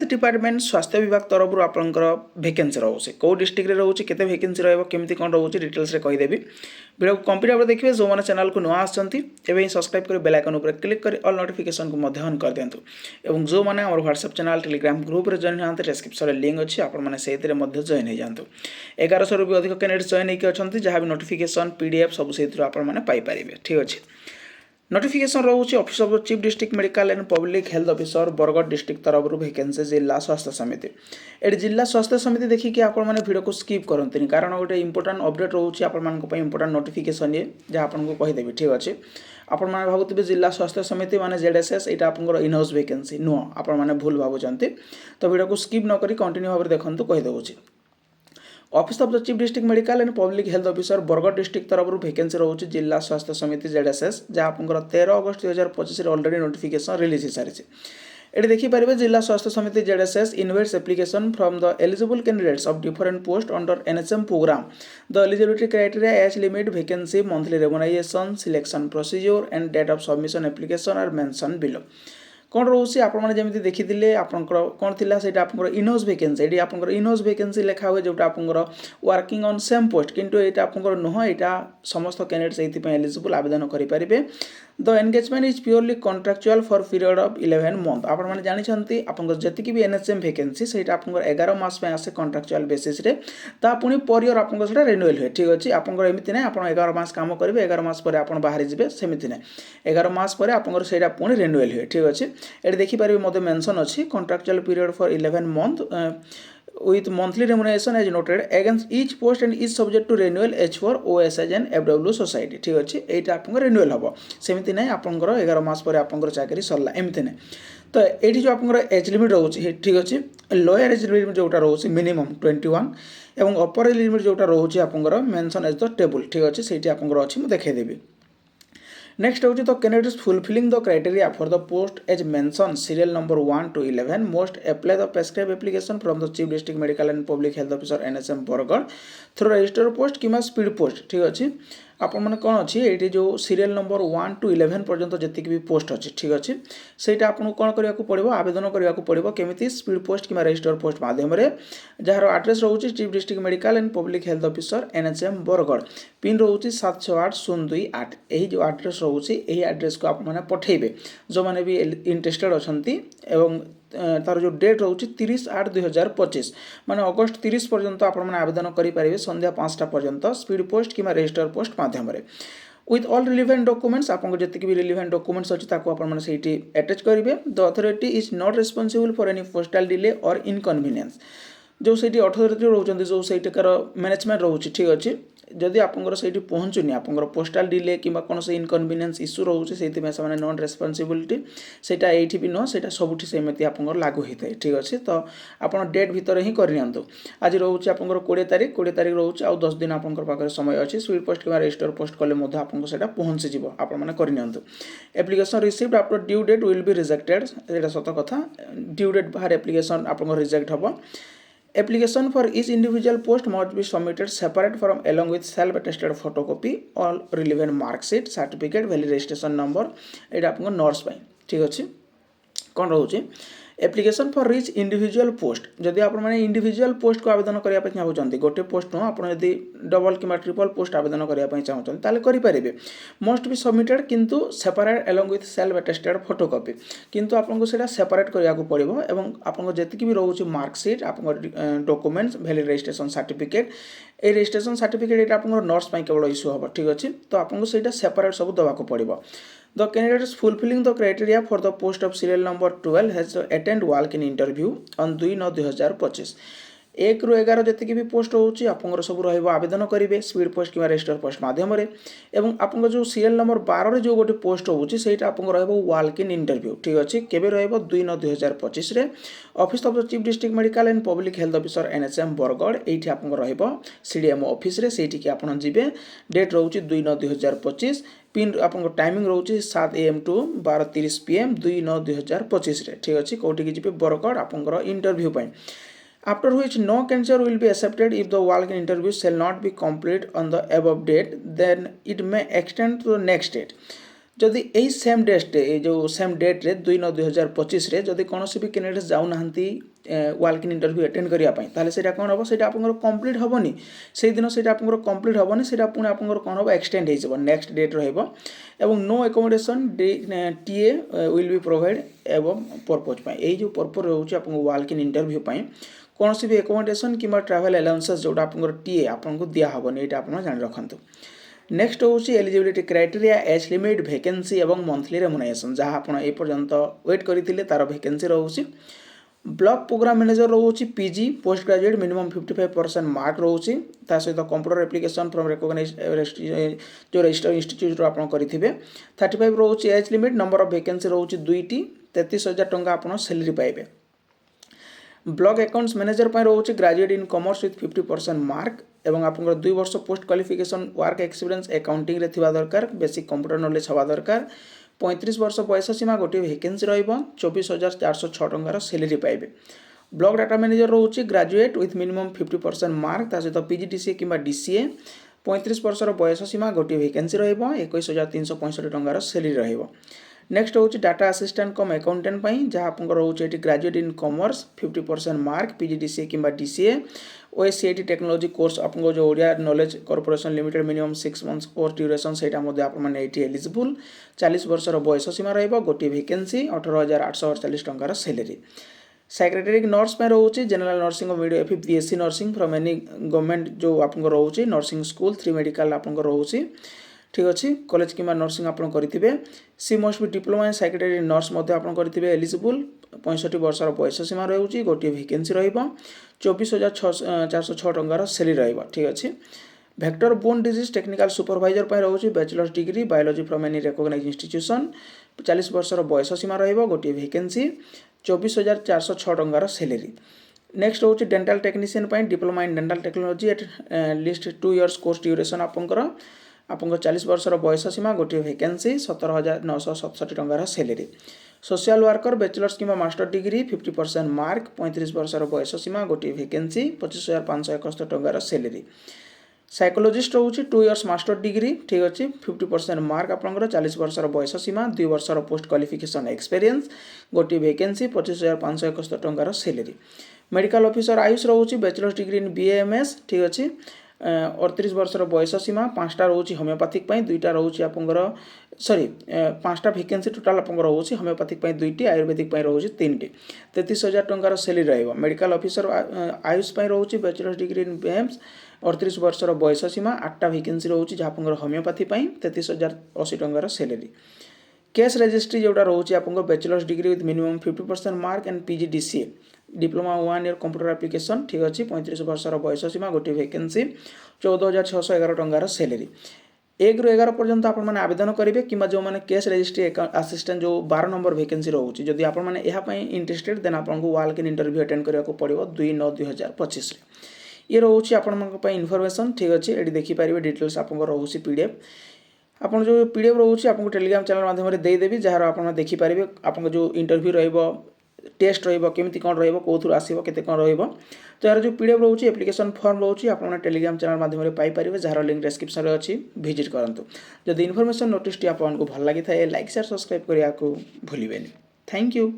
Department स्वास्थ्य विभाग तरफ आपंकर भैकेन्सी रोचे कौ डिस्ट्रिक्ट में रोचे केते भैकेन्सी रमी कौन रोचे डिटेल्स कहीदेवी वीडियो कंप्लीट भाव देखिए जो मैंने चैनल को नुआ आसमें सब्सक्राइब कर बेल आइकन पर क्लिक कर ऑल नोटिफिकेशन को ऑन कर दिंतु और जो मैंने आम व्हाट्सएप चैनल टेलीग्राम ग्रुप में जॉइन होते डिस्क्रिप्शन में लिंक अच्छी आपने से जॉइन हो जातु 1100 भी अधिक कैंडिडेट जॉइन होती जहाँ भी नोटिफिकेशन पीडीएफ सब से पाइपर ठीक अच्छे नोटिफिकेशन रोचे office of chief district medical and public health officer Bargarh district तरफ वैकेंसी जिला स्वास्थ्य समिति ये जिला स्वास्थ्य समिति देखिए आपने वीडियो को स्किप करते कारण गोटे इंपोर्टाट अपडेट रोचे आप इंपोर्टाट नोटिफिकेशन ये जहाँ आपको कहीदेवी ठीक अच्छे आपण मैंने भावुवे जिला स्वास्थ्य समिति माने जेडएसएस यहाँ आप इनहाउस वैकेंसी नुह आपने भूल भावुंट तो वीडियो को स्किप नक कंटिन्यू भाव देखते कहीदे office of the chief district medical and public health officer Bargarh district तरफ वैकेंसी रोचे जिला स्वास्थ्य समिति जेडएसएस जहाँ आप 13 अगस्त 2025 ऑलरेडी नोटिफिकेशन रिलीज हो सारी ये देखिपारे जिला स्वास्थ्य समिति ZSS invites application from the eligible candidates of different post under NHM program the eligibility criteria age limit vacancy monthly remuneration selection procedure and date of submission application are mention below कौन रोचे आपने जमी देखी आपंकर कौन थी आप in-house vacancy ये आप इनहाउस वैकेंसी लिखा हुए जोटा आप वर्किंग ऑन सेम पोस्ट किंतु ये आप नुह यहाँ समस्त कैंडिडेट्स ये एलिजिबल आवेदन करेंगे the engagement is purely contractual for period of 11 month आपने जानते जी भी एनएचएम वैकेंसी से आप 11 मास आसे कॉन्ट्रैक्चुअल बेसिस रे ता पुणी पर इयर आपको रिन्यूअल हुए ठीक अच्छे आप एमती ना आप 11 मास काम करेंगे 11 मास पर आप बाहर जी सेमती ना 11 मास पर आपको पुणी रिन्यूअल हुए ठीक अच्छे ये देखिपारे मत मेंशन अच्छी contractual period for 11 month with monthly remuneration as noted against each post and is subject to renewal H4 OSH and FW society ठीक अच्छे यहाँ आपको रिन्यूअल हम सेमती ना आपंकर 11 मास पर आपंकर चाकरी सरला एमती ना तो ये जो आप एज लिमिट रोचे ठीक अच्छे लोअर एज लिमिट जोटा रोचे मिनिमम 21 और अपर एज लिमिट जोटा रोचे आपंकर मेंशन एज द टेबल ठीक अच्छे से आपंकर अच्छी मुझे देखदेवी नेक्स्ट हूँ the candidates fulfilling the criteria for the post as mention serial number 1 to 11 must apply the prescribe application from the chief district medical and public health officer NHM Bargarh through register post कि speed post ठीक अच्छे आप मैंने कौन अच्छी ये जो serial number 1 to 11 पर्यंत जी भी पोस्ट अच्छी ठीक अच्छे से आपको कौन करने पड़ो आवेदन करने पड़ो केमी स्पीड पोस्ट कि रजिस्टर पोस्ट मध्यम जार आड्रेस रोचे chief district medical and public health officer NHM Bargarh pin रोचे 768028 यही जो आड्रेस रोचे यही आड्रेस को आपने पठेबे जो मैंने भी इंटरेस्टेड अच्छा तार जो डेट रोचे 30/8/2025 माने अगस्त 30 पर्यंत आपने आवेदन करेंगे संध्या 5टा पर्यंत स्पीड पोस्ट कि रजिस्टर पोस्ट मध्यम विथ ऑल रिलेवेंट डॉक्यूमेंट्स आपको जी भी रिलेवेंट डॉक्यूमेंट्स अच्छी आपने अटैच करेंगे the authority is not responsible for any postal delay और इनकन्वीनियंस जो से अथॉरिटी रोचे जो सेठार मैनेजमेंट रोचे ठीक अच्छे जदि आपंकर से पहुँचुनी आपंकर पोस्टाल डिले कि कौन से इनकन्वीनियंस इश्यू रोचे से नॉन रेस्पॉन्सिबिलिटी सेटा ये भी नुह से सबुठी सेमती आप लागू होता है ठीक अच्छे तो आप डेट भितर ही करनी आज रोचे आप 20 तारीख रोचे आउ 10 दिन आप समय अच्छी स्पीड पोस्ट कि रजिस्टर पोस्ट कले आपको से पहुँचीज आपने करनी application received after due date will be rejected ये सत कथा ड्यू डेट बाहर एप्लिकेशन आप रिजेक्ट हम Application for each individual post must be submitted separate from along with self-attested photocopy, all relevant mark sheet, certificate, valid registration number. ये आपको nurse पाई ठीक अच्छे कौन रोचे application for rich individual post जदि आप इंडिविजुअल पोस्ट को आवेदन करने चाहते गोटे पोस्ट नुह आप डबल कि ट्रिपल पोस्ट आवेदन करने चाहते करेंगे मस्ट बी सबमिटेड किंतु separate along with self attested photocopy किंतु आपको से सेपरेट करने पड़ो और आपको जी भी रोचे मार्कसीट आप डॉक्यूमेंट्स वैलिड रजिस्ट्रेशन सर्टिफिकेट ये रजिस्ट्रेशन सर्टिफिकेट ये आप नर्स केवल इश्यू हम ठीक अच्छे तो आपको से सेपरेट सब देवाक पड़ो The candidates fulfilling the criteria for the post of serial number 12 has to attend walk-in interview on 2/9/2025 1 ରୁ 11 जी भी पोस्ट होची आपंकर सब रहिबो आवेदन करेंगे स्पीड पोस्ट कि रजिस्टर पोस्ट मध्यम आपंकर जो सीरियल नंबर 12 जो गोटे पोस्ट होची सेटा आपंकर रहिबो वॉक इन इंटरव्यू ठीक अच्छे केबे रहिबो 2/9/2025 रे office of the chief district medical and public health officer NHM Bargarh एठी आपंकर रहिबो सीडीएमओ ऑफिस रे सेठी कि आपन जिबे डेट रोची 2/9/2025 पिन आपंकर टाइमिंग रोची 7 AM to 12:30 PM 2/9/2025 रे ठीक अच्छे कोठी कि जिबे बरगढ़ आपंकर interview pi after which no candidate will be accepted if the walk-in interview shall not be complete on the above date then it may extend to the next date जदि यही same date ये जो same date रे 2/9/2025 रे जदि कौन भी candidates जाऊना वाल्क इन इंटरव्यू अटेंड करने ताले से कौन हम से कंप्लीट हेनी से दिन से कंप्लीट हेनी से पुणी आप कौन हम एक्सटेंड हो नेक्स्ट डेट रहा no accommodation TA will be provide एवं पर्पज यही जो पर्पज रोचे आप वाल्क इन इंटरव्यू कौन भी एकोमोडेशन कि ट्रावेल अलाउंसेस जोटा आप टीए आपको दिहबनी यहाँ आप जान रखु नेक्स्ट हूँ eligibility criteria age limit vacancy एवं मंथली रेमुनेरेशन जहाँ आप एपर्यंत वेट करते तार वैकेंसी रोचे ब्लॉक प्रोग्राम मैनेजर रोचे PG post graduate minimum 55% mark रोचे सहित कंप्यूटर एप्लिकेशन फ्रॉम रिकॉग्नाइज्ड जो रजिस्टर इंस्टीट्यूट आप करेंगे 35 रोचे age limit number of vacancy रोचे 2टी 33,000 टंका आप सैलरी पाइबे ब्लॉक अकाउंट्स मैनेजर पर रोचे graduate in commerce with 50% mark एवं आप 2 वर्ष post qualification work experience accounting रे थिबा दरकार बेसिक कंप्यूटर नॉलेज हवा दरकार 35 वर्ष बयस सीमा गोटे वैकेंसी रहिबो 24,406 टंकार सैलरी पाइबे ब्लॉक डाटा मैनेजर रोचे ग्रेजुएट विथ मिनिमम 50% मार्क ता सहित पीजीडीसीए किंबा डीसीए 35 वर्ष बयस सीमा गोटे वैकेंसी रहिबो 21,365 टंकार सैलरी रहिबो नेक्स्ट हूँ डाटा असिस्टेंट कम अकाउंटेंट जहाँ आप रोचे graduate in commerce 50% mark PGDCA किंबा डीसीए ओएससीआईटी टेक्नोलॉजी कोर्स आपको जो Odia knowledge corporation limited minimum 6 months course duration से आप एलिजिबल 40 वर्ष बयस सीमा रोटे वैकेंसी 18,848 टंकार सैलरी सेक्रेटरी नर्स में रोचे जनरल नर्सिंग वीडियो एफ BSc nursing from any government जो आपको रोचे नर्सिंग स्कूल 3 मेडिकल आपको रोचे ठीक अच्छे कॉलेज कि नर्सिंग आप करेंगे सी मस्ट भी डिप्लोमा इन सेक्रेटरी नर्स करेंगे एलिजिबल 65 वर्ष बयस सीमा रोचे गोटे वैकेंसी र24,406 टंकार सैलरी ठीक अच्छे vector borne disease technical supervisor पर रोचे bachelor's degree biology from any recognised institution 40 वर्ष बयस सीमा रोटे वैकेंसी 24,406 टंकार सैलरी नेक्स्ट हूँ dental technician diploma in dental technology at least 2 years course duration आपको 40 वर्ष बयस सीमा गोटे वैकेंसी 17,967 टंकार सैलरी सोशल वर्कर बैचलर्स किंवा मास्टर डिग्री 50% मार्क 35 वर्ष बयस सीमा गोटे वैकेंसी 25,571 टंकार सैलरी साइकोलॉजिस्ट रोचे 2 इयर्स मास्टर डिग्री ठीक अच्छे 50% मार्क आपंकर 40 वर्ष बयस सीमा 2 वर्ष पोस्ट क्वालिफिकेशन एक्सपीरियंस गोटे वैकेंसी 25,571 टंकार सैलरी मेडिकल ऑफिसर आयुष रोचे बैचलर्स डिग्री इन बीएमएस ठीक अच्छे 38 वर्ष बयस सीमा 5टा रोचे होमियोपैथिक 2टा रोचे आपंकर सॉरी 5टा वैकेंसी टोटाल आप रोचे होमियोपैथिक 2टी आयुर्वेदिक रोचे 3टी 33,000 टंकार सैलरी रहिबो मेडिकल ऑफिसर आयुष रोचे बैचलर्स डिग्री इन बीएमएस 38 वर्ष बयस सीमा 8टा वैकेंसी रोचे जहाँ आपंकर होमियोपैथी 33,080 टंकार सैलरी केस रजिस्ट्री जोटा रोचे आपको bachelors degree with minimum 50% mark and PGDCA diploma 1 year computer application ठीक अच्छे 35 वर्ष बयस सीमा गोटे वैकेंसी 14,611 टंकार सैलरी 1 ରୁ 11 पर्यंत आप आवेदन करेंगे कि जो मैंने केस रजिस्ट्री असिस्टेंट जो 12 नंबर वैकेंसी रोचे जदि आप इंटरेस्टेड देन आपको वाल्क इन इंटरव्यू अटेंड करने पड़ो 2/9/2025 ये रोचे आप इनफॉरमेशन ठीक अच्छे ये देखिपारे डिटेल्स आपको रोचे पीडीएफ आप जो पीडीएफ रोचे आपको टेलीग्राम चैनल माध्यम देदेवी जहाँ आप देखिपारे आपको जो इंटरव्यू टेस्ट केमी कौन रौर आसो के तो यार जो पीडीएफ रोचे एप्लिकेशन फॉर्म रोचे आप टेलीग्राम चैनल माध्यम पाइपर जार लिंक डिस्क्रिप्शन अच्छी विजिट करूँ जब इनफॉरमेशन नोटिस आपको भल लगी था लाइक शेयर सब्सक्राइब करने को भूलें थैंक यू।